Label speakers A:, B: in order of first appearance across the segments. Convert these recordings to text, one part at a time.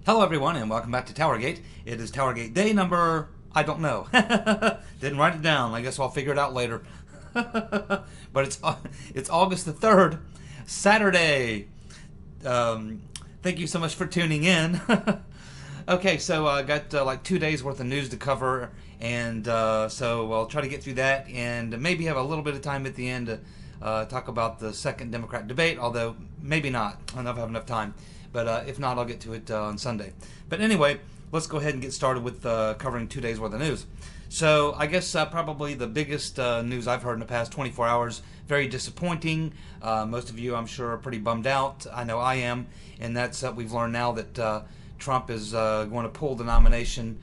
A: Hello everyone and welcome back to TowerGate. It is TowerGate day number, I don't know. Didn't write it down. I guess I'll figure it out later. But it's August the 3rd, Saturday. Thank you so much for tuning in. Okay, so I got like 2 days worth of news to cover, and so I'll try to get through that and maybe have a little bit of time at the end to talk about the second Democrat debate, although maybe not. I don't know if I have enough time. But if not, I'll get to it on Sunday. But anyway, let's go ahead and get started with covering 2 days worth of news. So I guess probably the biggest news I've heard in the past 24 hours, very disappointing. Most of you, I'm sure, are pretty bummed out. I know I am. And that's we've learned now that Trump is going to pull the nomination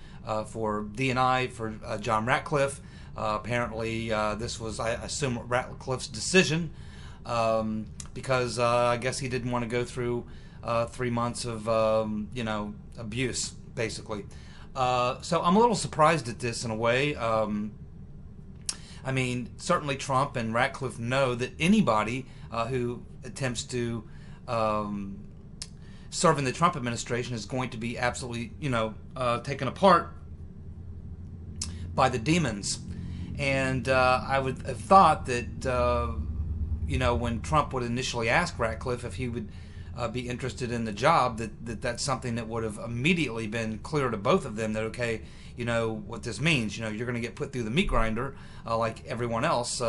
A: for D&I for John Ratcliffe. Apparently, this was, I assume, Ratcliffe's decision because I guess he didn't want to go through 3 months of abuse, basically. So I'm a little surprised at this in a way. I mean, certainly Trump and Ratcliffe know that anybody who attempts to serve in the Trump administration is going to be absolutely, taken apart by the demons. And I would have thought that, when Trump would initially ask Ratcliffe if he would be interested in the job, that's something that would have immediately been clear to both of them that, okay, what this means, you're going to get put through the meat grinder like everyone else.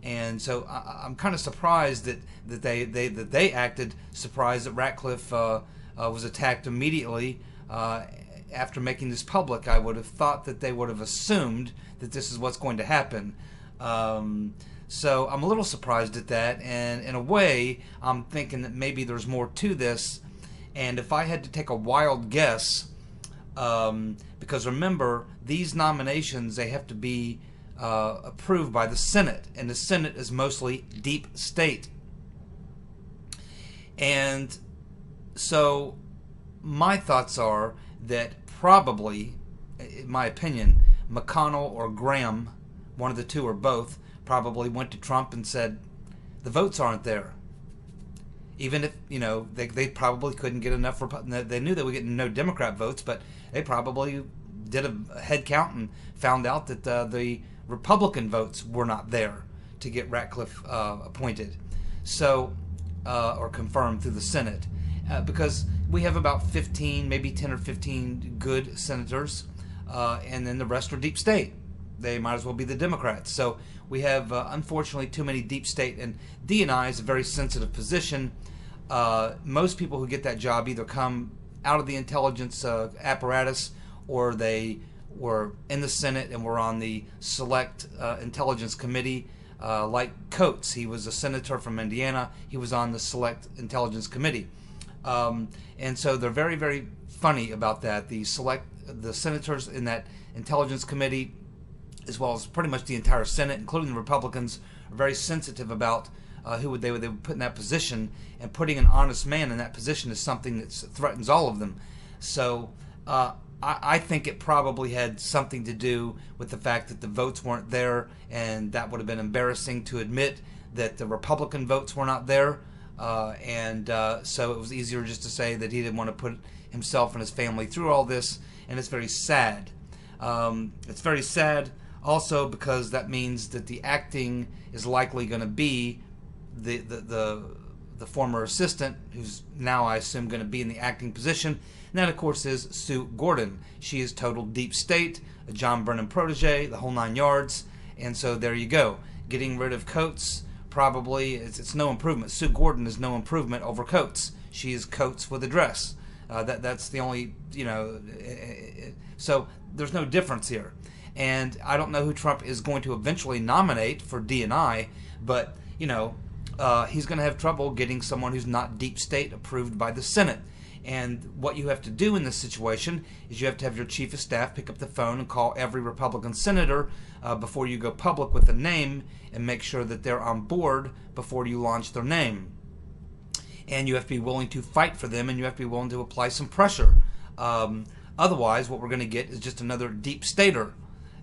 A: And so I'm kind of surprised that they acted surprised that Ratcliffe was attacked immediately after making this public. I would have thought that they would have assumed that this is what's going to happen. So I'm a little surprised at that, and in a way I'm thinking that maybe there's more to this. And if I had to take a wild guess, because remember, these nominations, they have to be approved by the Senate, and the Senate is mostly deep state. And so my thoughts are that probably, in my opinion, McConnell or Graham, one of the two or both, probably went to Trump and said, the votes aren't there. Even if, they probably couldn't get enough. They knew they would get no Democrat votes, but they probably did a head count and found out that the Republican votes were not there to get Ratcliffe appointed. So, or confirmed through the Senate. Because we have about 15, maybe 10 or 15 good senators, and then the rest are deep state. They might as well be the Democrats. So we have, unfortunately, too many deep state. And D&I is a very sensitive position. Most people who get that job either come out of the intelligence apparatus, or they were in the Senate and were on the Select Intelligence Committee, like Coates. He was a senator from Indiana. He was on the Select Intelligence Committee. And so they're very, very funny about that. The senators in that Intelligence Committee, as well as pretty much the entire Senate, including the Republicans, are very sensitive about who they would put in that position, and putting an honest man in that position is something that threatens all of them. So I think it probably had something to do with the fact that the votes weren't there, and that would have been embarrassing to admit that the Republican votes were not there, and so it was easier just to say that he didn't want to put himself and his family through all this, and it's very sad. It's very sad also because that means that the acting is likely going to be the former assistant, who's now, I assume, going to be in the acting position. And that, of course, is Sue Gordon. She is total deep state, a John Brennan protege, the whole 9 yards. And so there you go. Getting rid of Coates, probably, it's no improvement. Sue Gordon is no improvement over Coates. She is Coates with a dress. That's the only, so there's no difference here. And I don't know who Trump is going to eventually nominate for D&I, but, he's going to have trouble getting someone who's not deep state approved by the Senate. And what you have to do in this situation is you have to have your chief of staff pick up the phone and call every Republican senator before you go public with a name, and make sure that they're on board before you launch their name. And you have to be willing to fight for them, and you have to be willing to apply some pressure. Otherwise, what we're going to get is just another deep stater.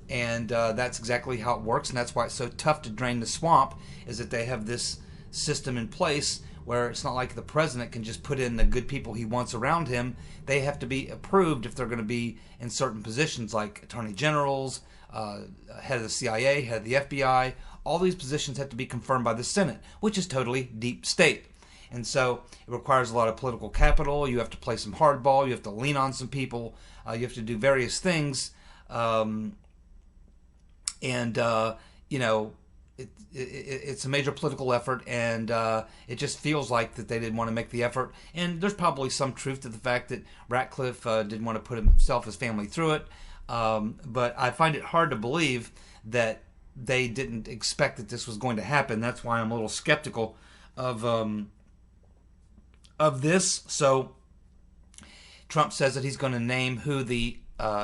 A: And that's exactly how it works, and that's why it's so tough to drain the swamp, is that they have this system in place where it's not like the president can just put in the good people he wants around him. They have to be approved if they're going to be in certain positions like attorney generals, head of the CIA, head of the FBI. All these positions have to be confirmed by the Senate, which is totally deep state. And so it requires a lot of political capital. You have to play some hardball. You have to lean on some people. You have to do various things. It's a major political effort, and it just feels like that they didn't want to make the effort. And there's probably some truth to the fact that Ratcliffe didn't want to put himself, his family through it. But I find it hard to believe that they didn't expect that this was going to happen. That's why I'm a little skeptical of this. So Trump says that he's going to name who the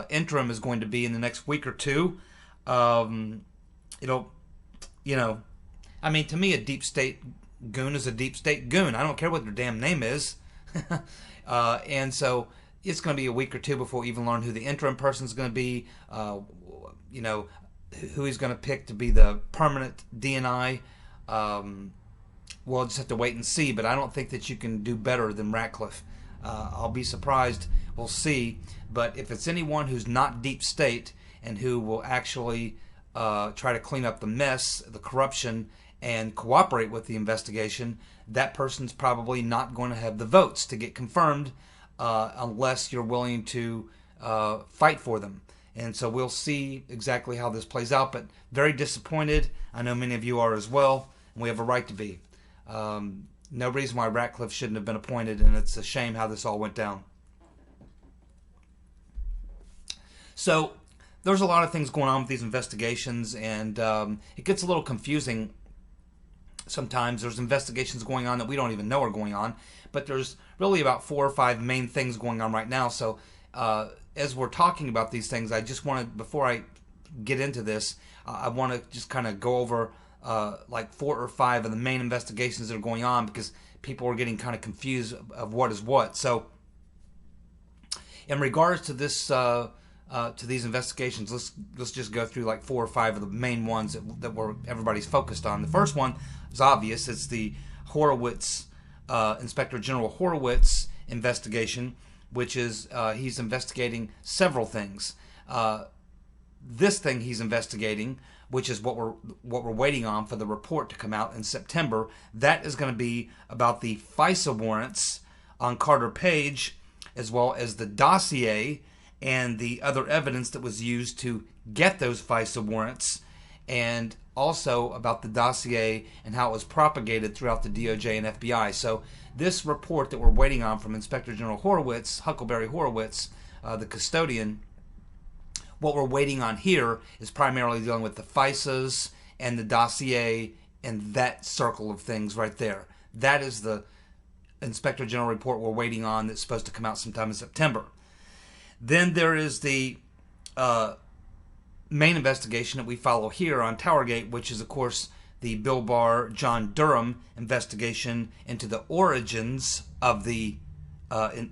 A: interim is going to be in the next week or two. To me, a deep state goon is a deep state goon. I don't care what their damn name is. And so it's going to be a week or two before we even learn who the interim person is going to be, who he's going to pick to be the permanent DNI. We'll just have to wait and see, but I don't think that you can do better than Ratcliffe. I'll be surprised. We'll see. But if it's anyone who's not deep state and who will actually try to clean up the mess, the corruption, and cooperate with the investigation, that person's probably not going to have the votes to get confirmed unless you're willing to fight for them. And so we'll see exactly how this plays out, but very disappointed. I know many of you are as well, and we have a right to be. No reason why Ratcliffe shouldn't have been appointed, and it's a shame how this all went down. So there's a lot of things going on with these investigations, and it gets a little confusing sometimes. There's investigations going on that we don't even know are going on, but there's really about 4 or 5 main things going on right now. So as we're talking about these things, I just want to, before I get into this, I want to just kind of go over like 4 or 5 of the main investigations that are going on, because people are getting kind of confused of what is what. So in regards to this, to these investigations, let's just go through like 4 or 5 of the main ones that everybody's focused on. The first one is obvious. It's the Horowitz, Inspector General Horowitz investigation, which is he's investigating several things. This thing he's investigating, which is what we're waiting on for the report to come out in September, that is going to be about the FISA warrants on Carter Page, as well as the dossier and the other evidence that was used to get those FISA warrants, and also about the dossier and how it was propagated throughout the DOJ and FBI. So this report that we're waiting on from Inspector General Horowitz, Huckleberry Horowitz, the custodian, what we're waiting on here is primarily dealing with the FISAs and the dossier and that circle of things right there. That is the Inspector General report we're waiting on that's supposed to come out sometime in September. Then there is the main investigation that we follow here on TowerGate, which is, of course, the Bill Barr, John Durham investigation into the origins of the, I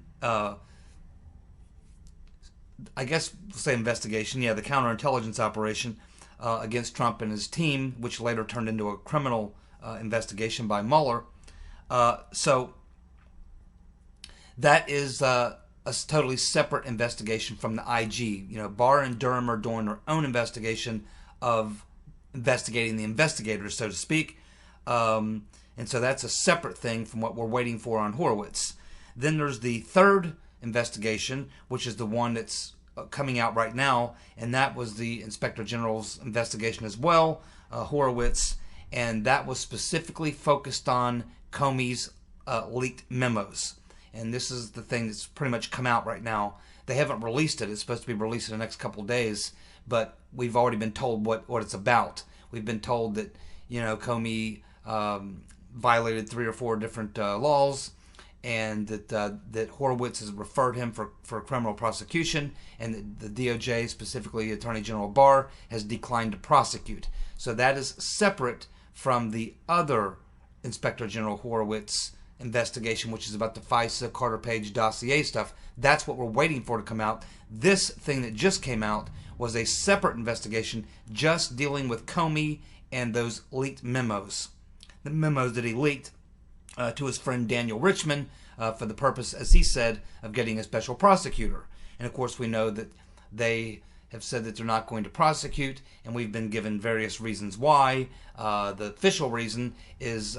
A: guess we'll say investigation, the counterintelligence operation against Trump and his team, which later turned into a criminal investigation by Mueller. So that is a totally separate investigation from the IG. Barr and Durham are doing their own investigation of investigating the investigators, so to speak. And so that's a separate thing from what we're waiting for on Horowitz. Then there's the third investigation, which is the one that's coming out right now, and that was the Inspector General's investigation as well, Horowitz, and that was specifically focused on Comey's leaked memos. And this is the thing that's pretty much come out right now. They haven't released it. It's supposed to be released in the next couple of days, but we've already been told what it's about. We've been told that, Comey violated 3 or 4 different laws, and that Horowitz has referred him for criminal prosecution, and that the DOJ, specifically Attorney General Barr, has declined to prosecute. So that is separate from the other Inspector General Horowitz investigation, which is about the FISA, Carter Page dossier stuff. That's what we're waiting for to come out. This thing that just came out was a separate investigation just dealing with Comey and those leaked memos. The memos that he leaked to his friend Daniel Richman for the purpose, as he said, of getting a special prosecutor. And of course, we know that they have said that they're not going to prosecute, and we've been given various reasons why. The official reason is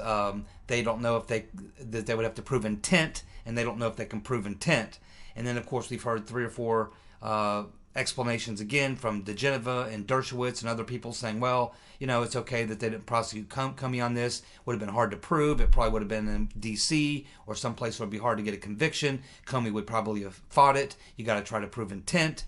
A: they don't know if that they would have to prove intent, and they don't know if they can prove intent. And then, of course, we've heard 3 or 4 explanations again from DeGeneva and Dershowitz and other people saying, well, you know, it's okay that they didn't prosecute Comey on this. Would have been hard to prove. It probably would have been in D.C. or someplace where it would be hard to get a conviction. Comey would probably have fought it. You got to try to prove intent.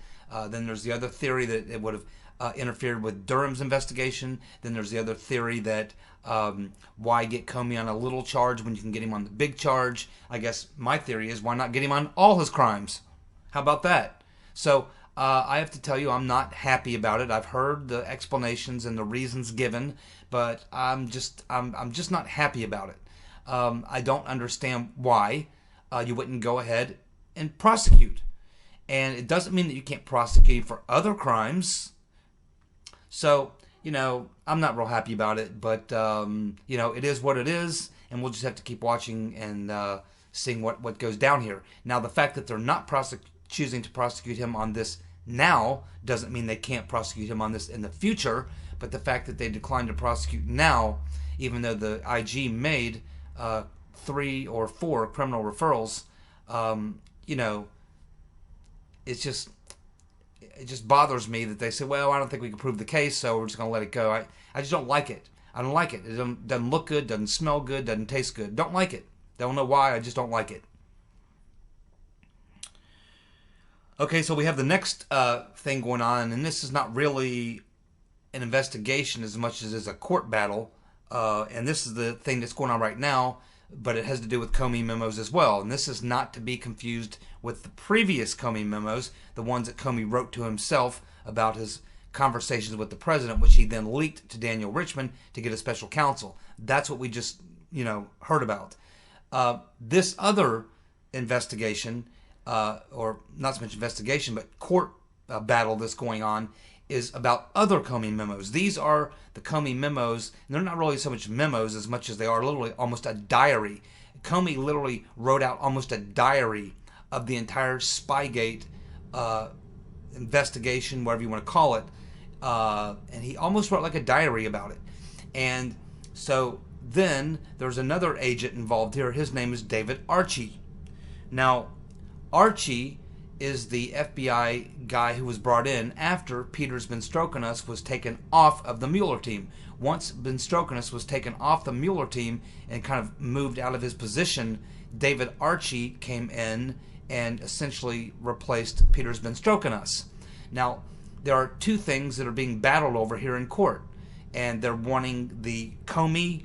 A: Then there's the other theory that it would have interfered with Durham's investigation. Then there's the other theory that why get Comey on a little charge when you can get him on the big charge? I guess my theory is, why not get him on all his crimes? How about that? So I have to tell you, I'm not happy about it. I've heard the explanations and the reasons given, but I'm just not happy about it. I don't understand why you wouldn't go ahead and prosecute. And it doesn't mean that you can't prosecute for other crimes. So, you know, I'm not real happy about it, but, you know, it is what it is, and we'll just have to keep watching and seeing what goes down here. Now, the fact that they're not choosing to prosecute him on this now doesn't mean they can't prosecute him on this in the future, but the fact that they declined to prosecute now, even though the IG made 3 or 4 criminal referrals, you know, it just bothers me that they say, well, I don't think we can prove the case, so we're just going to let it go. I just don't like it. I don't like it. It doesn't look good, doesn't smell good, doesn't taste good. Don't like it. Don't know why, I just don't like it. Okay, so we have the next thing going on, and this is not really an investigation as much as it is a court battle, and this is the thing that's going on right now, but it has to do with Comey memos as well. And this is not to be confused with the previous Comey memos, the ones that Comey wrote to himself about his conversations with the president, which he then leaked to Daniel Richman to get a special counsel. That's what we just, you know, heard about. This other investigation, or not so much investigation, but court battle that's going on, is about other Comey memos. These are the Comey memos, and they're not really so much memos as much as they are literally almost a diary. Comey literally wrote out almost a diary of the entire Spygate investigation, whatever you want to call it, and he almost wrote like a diary about it. And so then there's another agent involved here. His name is David Archie. Now, Archie is the FBI guy who was brought in after Peters Benstrokenus was taken off of the Mueller team. Once Benstrokenus was taken off the Mueller team and kind of moved out of his position, David Archie came in and essentially replaced Peters Benstrokenus. Now, there are 2 things that are being battled over here in court, and they're wanting the Comey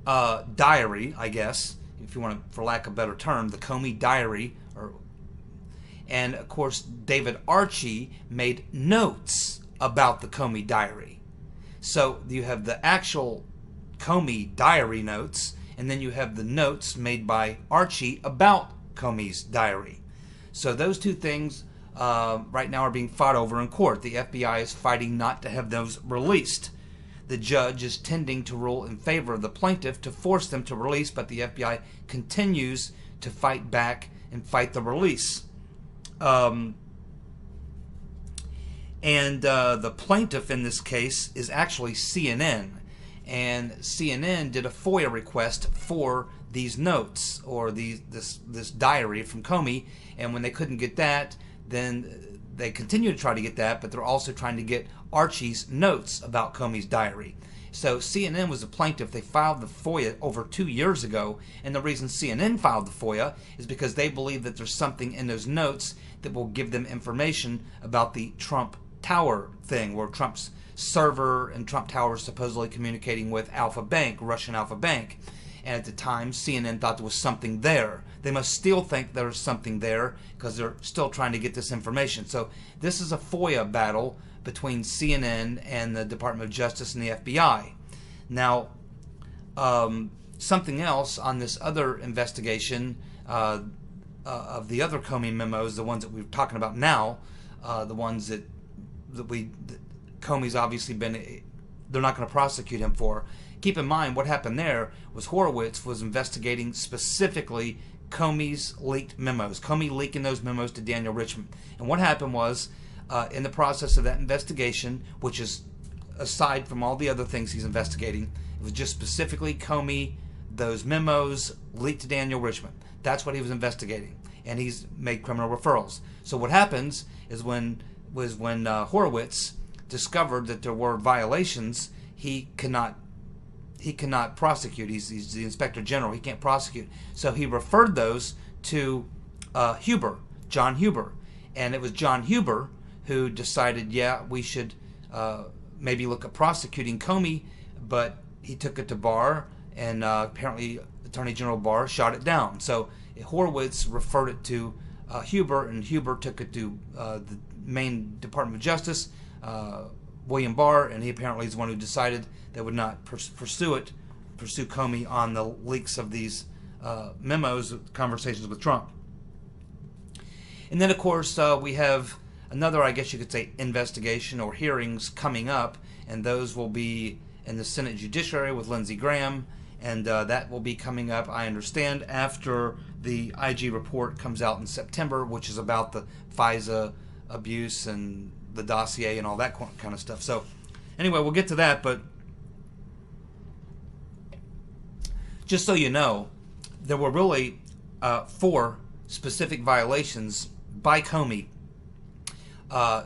A: diary, I guess, if you want to, for lack of a better term, the Comey diary, and of course David Archie made notes about the Comey diary. So you have the actual Comey diary notes, and then you have the notes made by Archie about Comey's diary. So those 2 things right now are being fought over in court. The FBI is fighting not to have those released. The judge is tending to rule in favor of the plaintiff to force them to release, but the FBI continues to fight back and fight the release. And the plaintiff in this case is actually CNN. And CNN did a FOIA request for these notes, or this diary from Comey, and when they couldn't get that, then they continue to try to get that, but they're also trying to get Archie's notes about Comey's diary. So CNN was the plaintiff. They filed the FOIA over 2 years ago, and the reason CNN filed the FOIA is because they believe that there's something in those notes that will give them information about the Trump Tower thing, where Trump's server and Trump Tower is supposedly communicating with Alpha Bank, Russian Alpha Bank. And at the time, CNN thought there was something there. They must still think there's something there because they're still trying to get this information. So this is a FOIA battle between CNN and the Department of Justice and the FBI. Now, something else on this other investigation of the other Comey memos, the ones that we're talking about now, the ones that Comey's obviously been they're not going to prosecute him for. Keep in mind, what happened there was Horowitz was investigating specifically Comey's leaked memos. Comey leaking those memos to Daniel Richman. And what happened was, in the process of that investigation, which is aside from all the other things he's investigating, it was just specifically Comey, those memos leaked to Daniel Richman. That's what he was investigating. And he's made criminal referrals. So what happens is when Horowitz discovered that there were violations, he cannot prosecute. He's the Inspector General. He can't prosecute. So he referred those to John Huber. And it was John Huber who decided, yeah, we should maybe look at prosecuting Comey, but he took it to Barr, and apparently Attorney General Barr shot it down. So Horowitz referred it to Huber, and Huber took it to the Maine Department of Justice, William Barr, and he apparently is the one who decided they would not pursue Comey on the leaks of these memos, conversations with Trump. And then, of course, we have another, I guess you could say, investigation or hearings coming up, and those will be in the Senate Judiciary with Lindsey Graham, and that will be coming up, I understand, after the IG report comes out in September, which is about the FISA abuse and the dossier and all that kind of stuff. So anyway, we'll get to that, but just so you know, there were really 4 specific violations by Comey.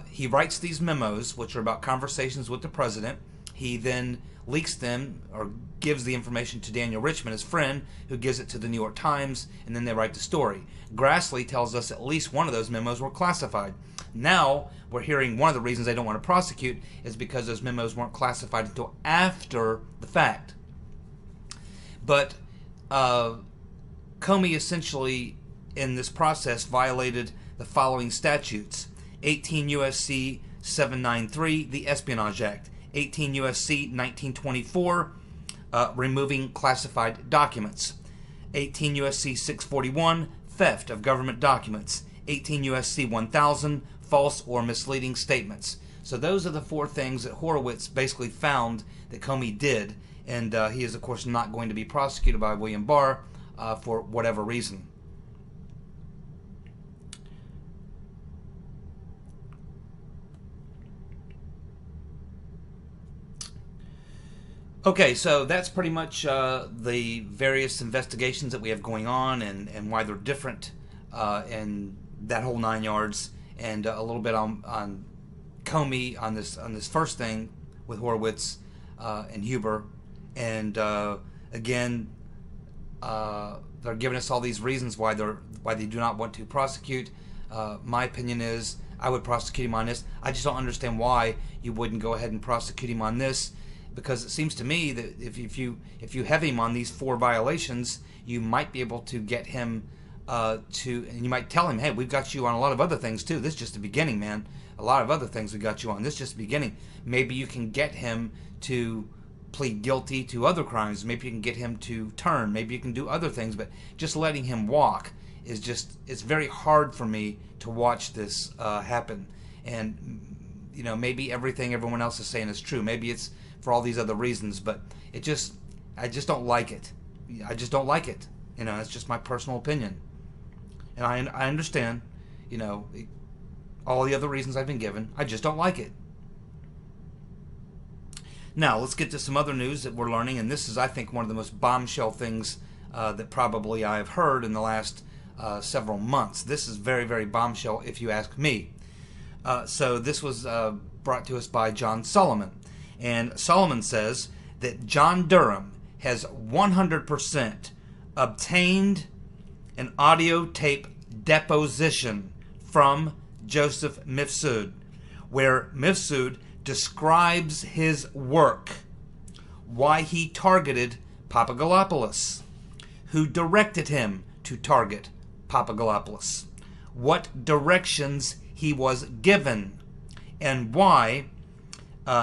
A: He writes these memos, which are about conversations with the president. He then leaks them or gives the information to Daniel Richman, his friend, who gives it to the New York Times, and then they write the story. Grassley tells us at least one of those memos were classified. Now, we're hearing one of the reasons they don't want to prosecute is because those memos weren't classified until after the fact. But Comey essentially, in this process, violated the following statutes: 18 U.S.C. 793, the Espionage Act; 18 U.S.C. 1924, removing classified documents; 18 U.S.C. 641, theft of government documents; 18 U.S.C. 1000, false or misleading statements. So those are the 4 things that Horowitz basically found that Comey did, and he is, of course, not going to be prosecuted by William Barr for whatever reason. Okay, so that's pretty much the various investigations that we have going on and why they're different and that whole 9 yards, and a little bit on Comey on this first thing with Horowitz and Huber. And again, they're giving us all these reasons why they do not want to prosecute. My opinion is I would prosecute him on this. I just don't understand why you wouldn't go ahead and prosecute him on this, because it seems to me that if you have him on these 4 violations, you might be able to get him and you might tell him, hey, we've got you on a lot of other things too. This is just the beginning, man. A lot of other things we got you on. This is just the beginning. Maybe you can get him to plead guilty to other crimes. Maybe you can get him to turn. Maybe you can do other things, but just letting him walk is just, it's very hard for me to watch this happen. And, you know, maybe everything everyone else is saying is true. Maybe it's for all these other reasons, but I just don't like it. I just don't like it. You know, it's just my personal opinion. And I understand, you know, all the other reasons I've been given. I just don't like it. Now, let's get to some other news that we're learning, and this is, I think, one of the most bombshell things that probably I've heard in the last several months. This is very, very bombshell, if you ask me. So this was brought to us by John Solomon. And Solomon says that John Durham has 100% obtained an audio tape deposition from Joseph Mifsud, where Mifsud describes his work, why he targeted Papadopoulos, who directed him to target Papadopoulos, what directions he was given, and why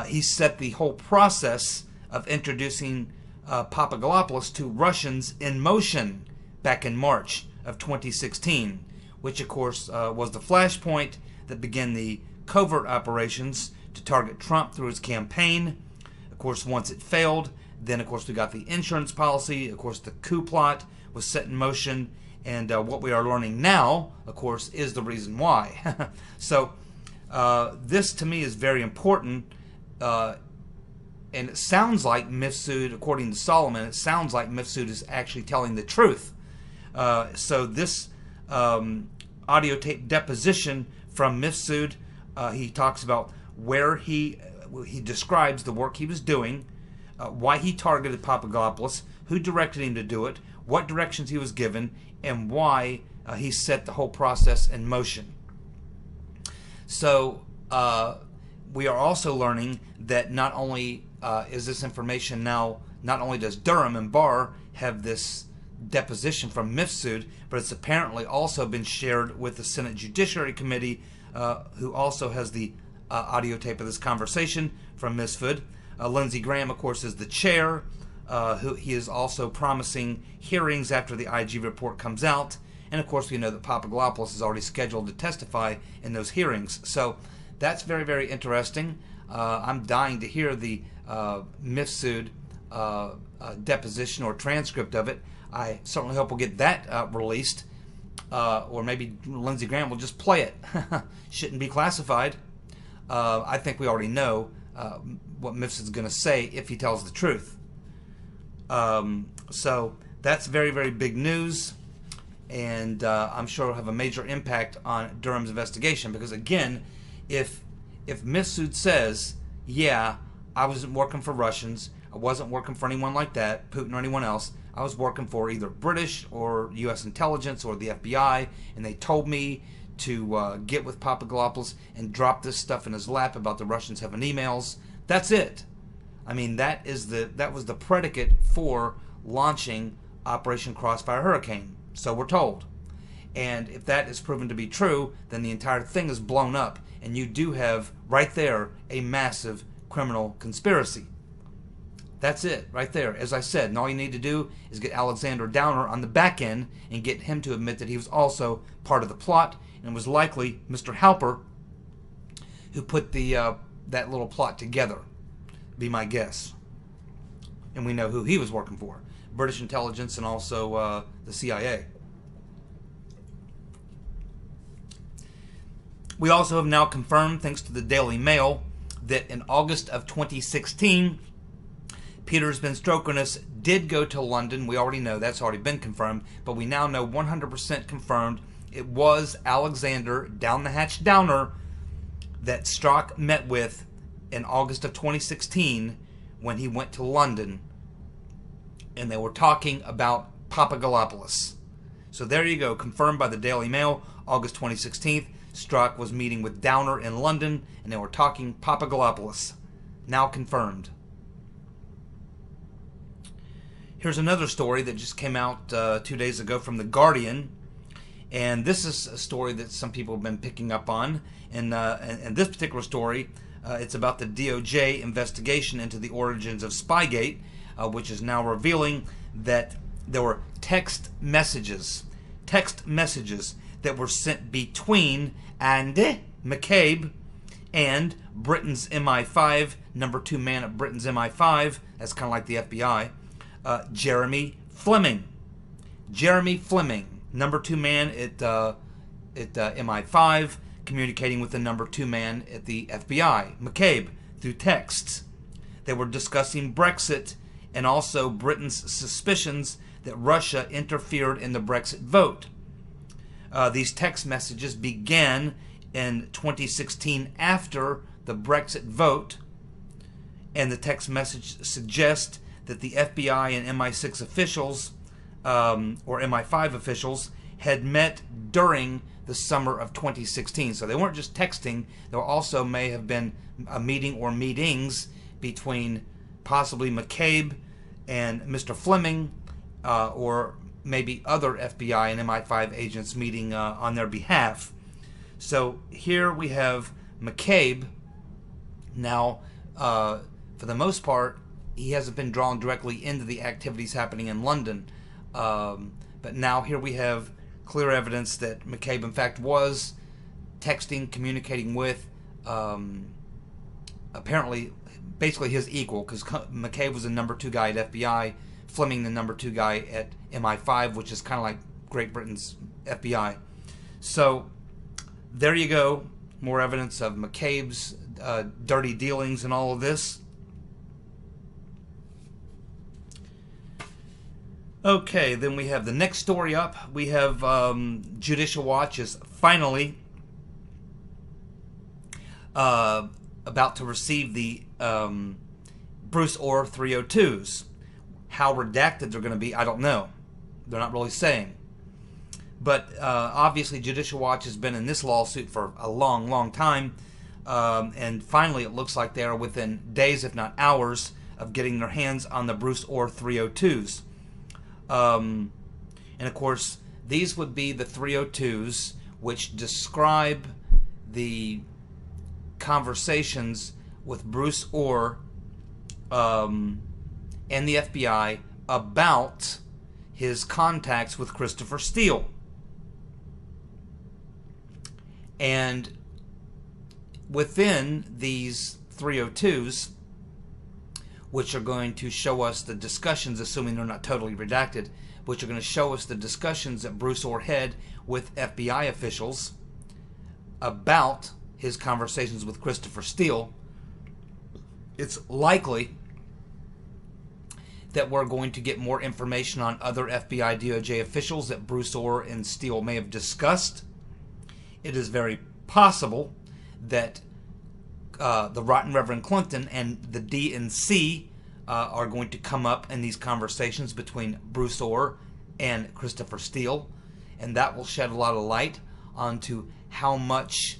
A: he set the whole process of introducing Papadopoulos to Russians in motion back in March of 2016, which of course was the flashpoint that began the covert operations to target Trump through his campaign. Of course, once it failed, then of course we got the insurance policy. Of course, the coup plot was set in motion, and what we are learning now, of course, is the reason why. So this to me is very important, and it sounds like Mifsud, according to Solomon, it sounds like Mifsud is actually telling the truth. So this audio tape deposition from Mifsud, he talks about where he describes the work he was doing, why he targeted Papadopoulos, who directed him to do it, what directions he was given, and why he set the whole process in motion. So we are also learning that not only is this information now, not only does Durham and Barr have this deposition from Mifsud, but it's apparently also been shared with the Senate Judiciary Committee, who also has the audio tape of this conversation from Mifsud. Lindsey Graham, of course, is the chair. Who he is also promising hearings after the IG report comes out. And of course, we know that Papadopoulos is already scheduled to testify in those hearings. So that's very, very interesting. I'm dying to hear the Mifsud deposition or transcript of it. I certainly hope we'll get that released. Or maybe Lindsey Graham will just play it. Shouldn't be classified. I think we already know what Mifsud's going to say if he tells the truth. So that's very, very big news, and I'm sure it'll have a major impact on Durham's investigation, because again, if Mifsud says, yeah, I wasn't working for Russians, I wasn't working for anyone like that, Putin or anyone else, I was working for either British or U.S. intelligence or the FBI, and they told me to get with Papadopoulos and drop this stuff in his lap about the Russians having emails, that's it. I mean, that was the predicate for launching Operation Crossfire Hurricane, so we're told. And if that is proven to be true, then the entire thing is blown up, and you do have right there a massive criminal conspiracy. That's it, right there. As I said, and all you need to do is get Alexander Downer on the back end and get him to admit that he was also part of the plot, and was likely Mr. Halper who put that little plot together. Be my guess. And we know who he was working for. British intelligence and also the CIA. We also have now confirmed, thanks to the Daily Mail, that in August of 2016, Peters Ben Strokonis did go to London. We already know that's already been confirmed, but we now know 100% confirmed it was Alexander Down the Hatch Downer that Strzok met with in August of 2016 when he went to London, and they were talking about Papadopoulos. So there you go, confirmed by the Daily Mail, August 2016. Strzok was meeting with Downer in London, and they were talking Papadopoulos. Now confirmed. Here's another story that just came out 2 days ago from The Guardian, and this is a story that some people have been picking up on. And this particular story, it's about the DOJ investigation into the origins of Spygate, which is now revealing that there were text messages that were sent between Andy McCabe and Britain's MI5, number 2 man at Britain's MI5, that's kind of like the FBI, Jeremy Fleming. Jeremy Fleming, number 2 man at MI5, communicating with the number 2 man at the FBI, McCabe, through texts. They were discussing Brexit and also Britain's suspicions that Russia interfered in the Brexit vote. These text messages began in 2016 after the Brexit vote, and the text message suggests that the FBI and MI6 officials, or MI5 officials, had met during the summer of 2016. So they weren't just texting, there also may have been a meeting or meetings between possibly McCabe and Mr. Fleming, or maybe other FBI and MI5 agents meeting on their behalf. So here we have McCabe. Now, for the most part, he hasn't been drawn directly into the activities happening in London. But now here we have clear evidence that McCabe, in fact, was texting, communicating with apparently basically his equal, because McCabe was the #2 guy at FBI, Fleming the #2 guy at MI5, which is kind of like Great Britain's FBI. So there you go, more evidence of McCabe's dirty dealings and all of this. Okay, then we have the next story up. We have Judicial Watch is finally about to receive the Bruce Orr 302s. How redacted they're going to be, I don't know. They're not really saying. But obviously Judicial Watch has been in this lawsuit for a long, long time. And finally it looks like they are within days, if not hours, of getting their hands on the Bruce Orr 302s. And of course, these would be the 302s which describe the conversations with Bruce Orr and the FBI about his contacts with Christopher Steele. And within these 302s, which are going to show us the discussions, assuming they're not totally redacted, which are going to show us the discussions that Bruce Orr had with FBI officials about his conversations with Christopher Steele, it's likely that we're going to get more information on other FBI DOJ officials that Bruce Orr and Steele may have discussed. It is very possible that the Rotten Reverend Clinton and the DNC are going to come up in these conversations between Bruce Orr and Christopher Steele, and that will shed a lot of light onto how much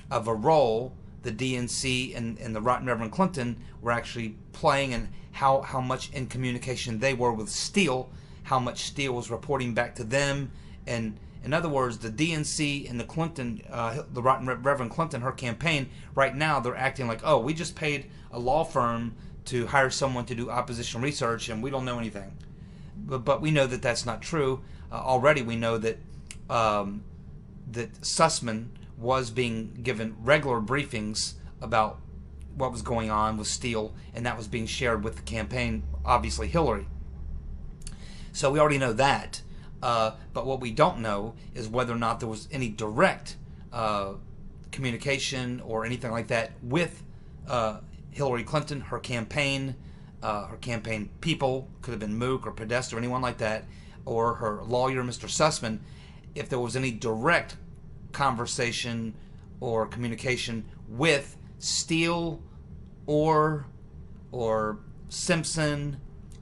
A: of a role the DNC and the Rotten Reverend Clinton were actually playing, and how much in communication they were with Steele, how much Steele was reporting back to them. And in other words, the DNC and the Clinton, the Rotten Reverend Clinton, her campaign, right now they're acting like, oh, we just paid a law firm to hire someone to do opposition research and we don't know anything. But we know that that's not true. Already we know that that Sussman was being given regular briefings about what was going on with Steele, and that was being shared with the campaign, obviously Hillary. So we already know that. But what we don't know is whether or not there was any direct communication or anything like that with Hillary Clinton, her campaign people, could have been Mook or Podesta or anyone like that, or her lawyer, Mr. Sussman, if there was any direct conversation or communication with Steele or Simpson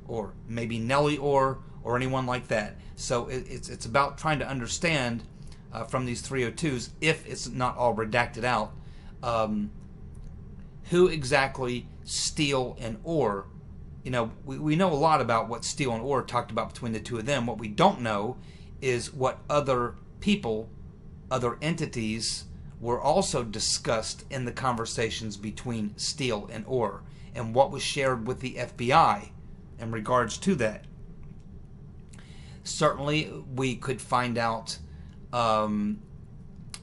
A: or maybe Nellie or anyone like that. So it's about trying to understand from these 302s, if it's not all redacted out, who exactly Steele and Orr. You know, we know a lot about what Steele and Orr talked about between the two of them. What we don't know is what other people, other entities were also discussed in the conversations between Steele and Orr, and what was shared with the FBI in regards to that. Certainly, we could find out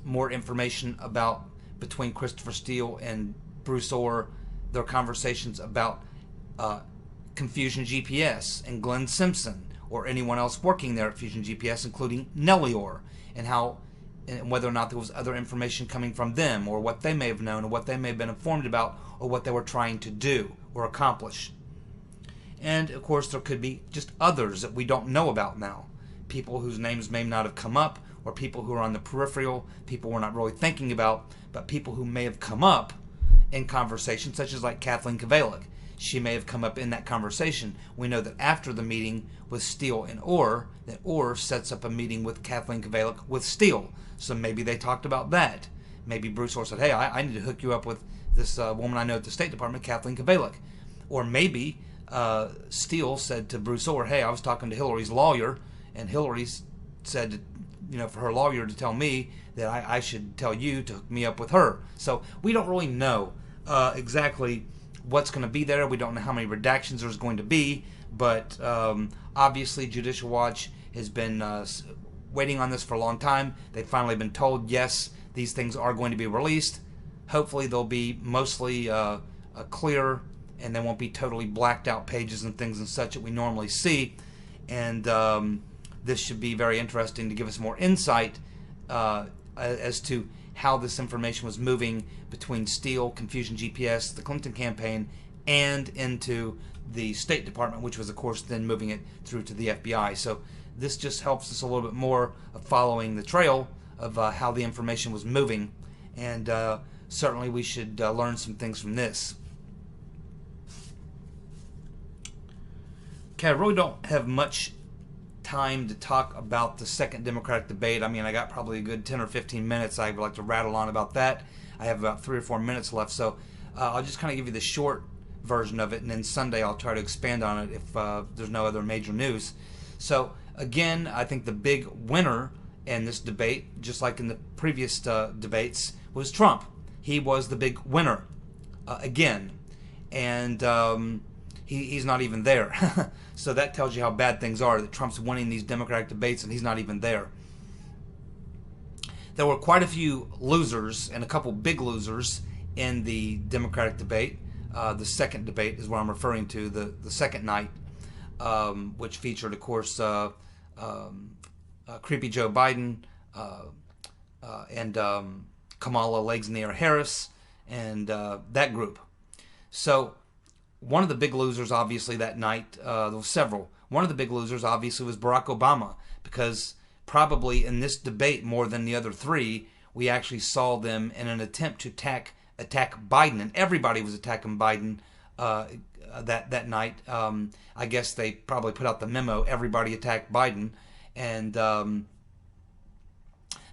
A: more information about between Christopher Steele and Bruce Orr, their conversations about Confusion GPS and Glenn Simpson or anyone else working there at Fusion GPS, including Nellie Orr, and how and whether or not there was other information coming from them, or what they may have known, or what they may have been informed about, or what they were trying to do or accomplish. And of course there could be just others that we don't know about now, people whose names may not have come up, or people who are on the peripheral, people we're not really thinking about, but people who may have come up in conversation, such as like Kathleen Kavalik. She may have come up in that conversation. We know that after the meeting with Steele and Orr, that Orr sets up a meeting with Kathleen Kavalik with Steele. So maybe they talked about that. Maybe Bruce Orr said, hey, I need to hook you up with this woman I know at the State Department, Kathleen Kavalik. Or maybe Steele said to Bruce Orr, hey, I was talking to Hillary's lawyer, and Hillary said, you know, for her lawyer to tell me that I should tell you to hook me up with her. So we don't really know exactly what's going to be there. We don't know how many redactions there's going to be, but obviously Judicial Watch has been waiting on this for a long time. They've finally been told, yes, these things are going to be released. Hopefully they'll be mostly clear, and they won't be totally blacked out pages and things and such that we normally see. And this should be very interesting to give us more insight as to how this information was moving between Steele, Confusion GPS, the Clinton campaign, and into the State Department, which was, of course, then moving it through to the FBI. So this just helps us a little bit more of following the trail of how the information was moving, and certainly we should learn some things from this. Okay, I really don't have much time to talk about the second Democratic debate. I mean, I got probably a good 10 or 15 minutes I'd like to rattle on about that. I have about 3 or 4 minutes left, so I'll just kind of give you the short version of it, and then Sunday I'll try to expand on it if there's no other major news. So again, I think the big winner in this debate, just like in the previous debates, was Trump. He was the big winner again, and he's not even there. So that tells you how bad things are, that Trump's winning these Democratic debates and he's not even there. There were quite a few losers and a couple big losers in the Democratic debate. The second debate is what I'm referring to, the second night, which featured, of course, creepy Joe Biden and Kamala Legs in the Air Harris and that group. So one of the big losers, obviously, that night, there were several. One of the big losers, obviously, was Barack Obama, because probably in this debate, more than the other three, we actually saw them in an attempt to attack Biden, and everybody was attacking Biden that night. I guess they probably put out the memo, everybody attack Biden, and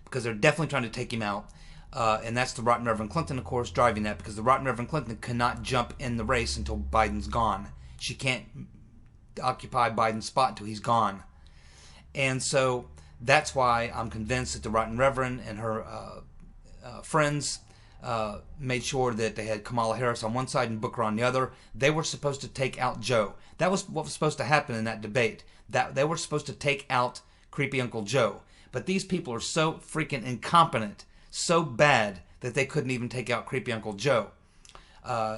A: because they're definitely trying to take him out. And that's the Rotten Reverend Clinton, of course, driving that, because the Rotten Reverend Clinton cannot jump in the race until Biden's gone. She can't occupy Biden's spot until he's gone. And so that's why I'm convinced that the Rotten Reverend and her friends made sure that they had Kamala Harris on one side and Booker on the other. They were supposed to take out Joe. That was what was supposed to happen in that debate. That they were supposed to take out creepy Uncle Joe. But these people are so freaking incompetent, so bad, that they couldn't even take out creepy Uncle Joe.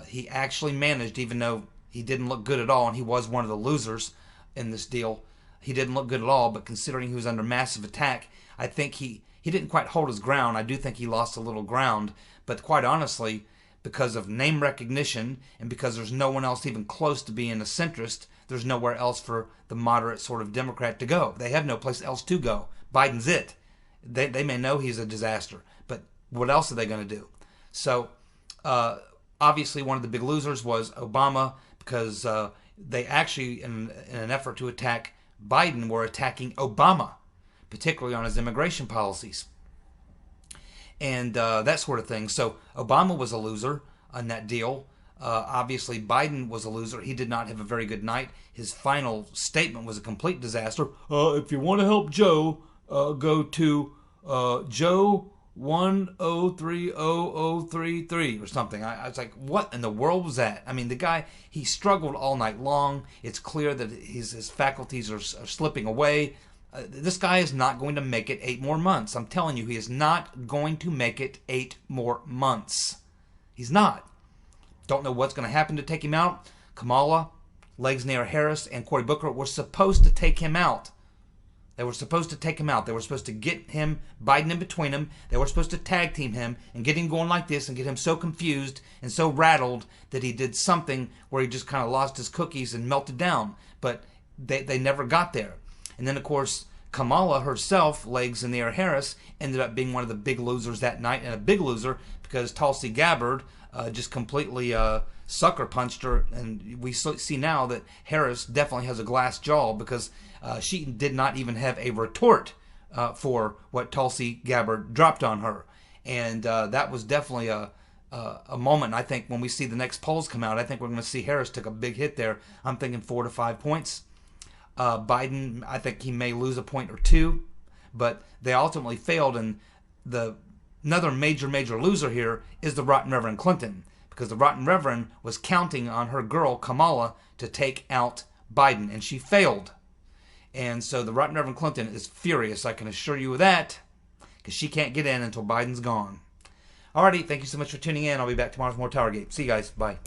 A: He actually managed, even though he didn't look good at all, and he was one of the losers in this deal. He didn't look good at all, but considering he was under massive attack, I think he didn't quite hold his ground. I do think he lost a little ground, but quite honestly, because of name recognition and because there's no one else even close to being a centrist, there's nowhere else for the moderate sort of Democrat to go. They have no place else to go. Biden's it. They may know he's a disaster, but what else are they going to do? So obviously one of the big losers was Obama, because they actually, in an effort to attack Biden, were attacking Obama, particularly on his immigration policies and that sort of thing. So Obama was a loser on that deal. Obviously Biden was a loser. He did not have a very good night. His final statement was a complete disaster. If you want to help Joe, go to Joe 1030033 or something. I was like, what in the world was that? I mean, the guy, he struggled all night long. It's clear that his faculties are slipping away. This guy is not going to make it 8 more months. I'm telling you, he is not going to make it 8 more months. He's not. Don't know what's going to happen to take him out. Kamala, Legs Near Harris, and Cory Booker were supposed to take him out. They were supposed to take him out. They were supposed to get him, Biden in between them. They were supposed to tag team him and get him going like this and get him so confused and so rattled that he did something where he just kind of lost his cookies and melted down. But they never got there. And then, of course, Kamala herself, Legs in the Air Harris, ended up being one of the big losers that night, and a big loser because Tulsi Gabbard just completely sucker punched her. And we see now that Harris definitely has a glass jaw, because she did not even have a retort for what Tulsi Gabbard dropped on her. And that was definitely a moment. I think when we see the next polls come out, I think we're going to see Harris took a big hit there. I'm thinking 4 to 5 points. Biden, I think he may lose a point or two, but they ultimately failed. And another major loser here is the Rotten Reverend Clinton, because the Rotten Reverend was counting on her girl Kamala to take out Biden, and she failed. And so the Rotten Reverend Clinton is furious, I can assure you of that, because she can't get in until Biden's gone. Alrighty, thank you so much for tuning in. I'll be back tomorrow with more TowerGate. See you guys. Bye.